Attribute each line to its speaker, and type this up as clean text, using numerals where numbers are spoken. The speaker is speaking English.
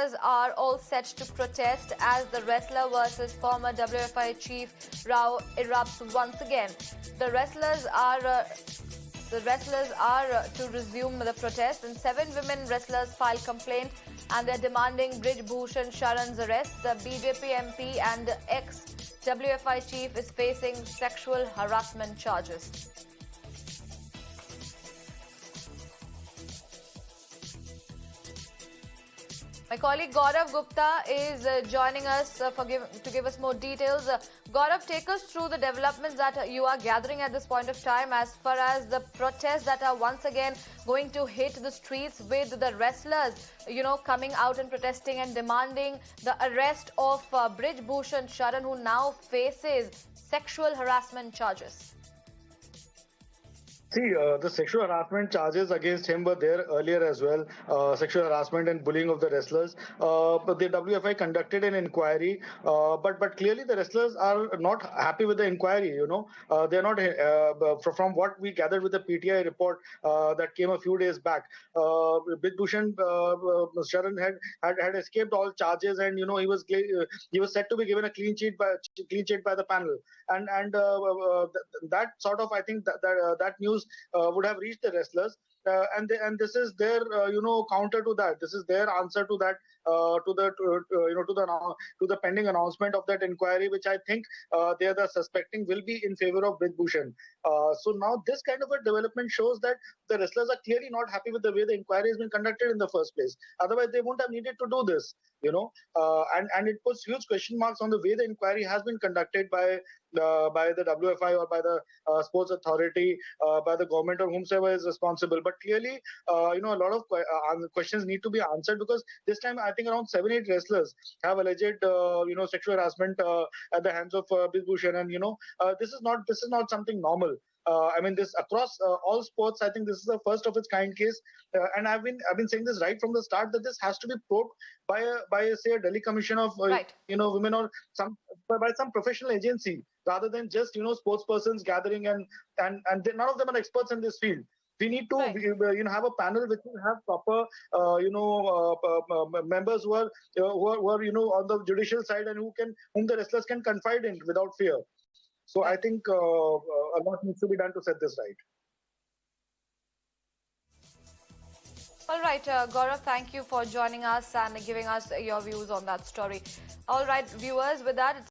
Speaker 1: wrestlers are all set to protest as the wrestler versus former WFI chief row erupts once again. The wrestlers are to resume the protest, and 7 women wrestlers filed complaint, and they're demanding Brij Bhushan Sharan's arrest. The BJP MP and ex-WFI chief is facing sexual harassment charges. My colleague Gaurav Gupta is joining us to give us more details. Gaurav, take us through the developments that you are gathering at this point of time as far as the protests that are once again going to hit the streets, with the wrestlers, coming out and protesting and demanding the arrest of Brij Bhushan Sharan, who now faces sexual harassment charges.
Speaker 2: See, the sexual harassment charges against him were there earlier as well. Sexual harassment and bullying of the wrestlers. But the WFI conducted an inquiry, but clearly the wrestlers are not happy with the inquiry. They're not. From what we gathered with the PTI report that came a few days back, Brij Bhushan Sharan had escaped all charges, and he was said to be given a clean sheet by the panel, and that sort of, I think that news would have reached the wrestlers, and this is their counter to that. This is their answer to that, to the pending announcement of that inquiry, which I think they are suspecting will be in favor of Brij Bhushan. So now this kind of a development shows that the wrestlers are clearly not happy with the way the inquiry has been conducted in the first place. Otherwise, they wouldn't have needed to do this. And it puts huge question marks on the way the inquiry has been conducted by the WFI or by the sports authority, by the government, or whomsoever is responsible. But clearly, a lot of questions need to be answered, because this time I think around 7-8 wrestlers have alleged sexual harassment at the hands of Brij Bhushan, and this is not something normal. I mean, this across all sports. I think this is the first of its kind case, and I've been saying this right from the start, that this has to be probed by say a Delhi Commission of women, or by some professional agency, rather than just sports persons gathering, and none of them are experts in this field. We need to have a panel which will have proper members who are on the judicial side, and whom the wrestlers can confide in without fear. So I think a lot needs to be done to set this right.
Speaker 1: All right, Gaurav, thank you for joining us and giving us your views on that story. All right, viewers, with that,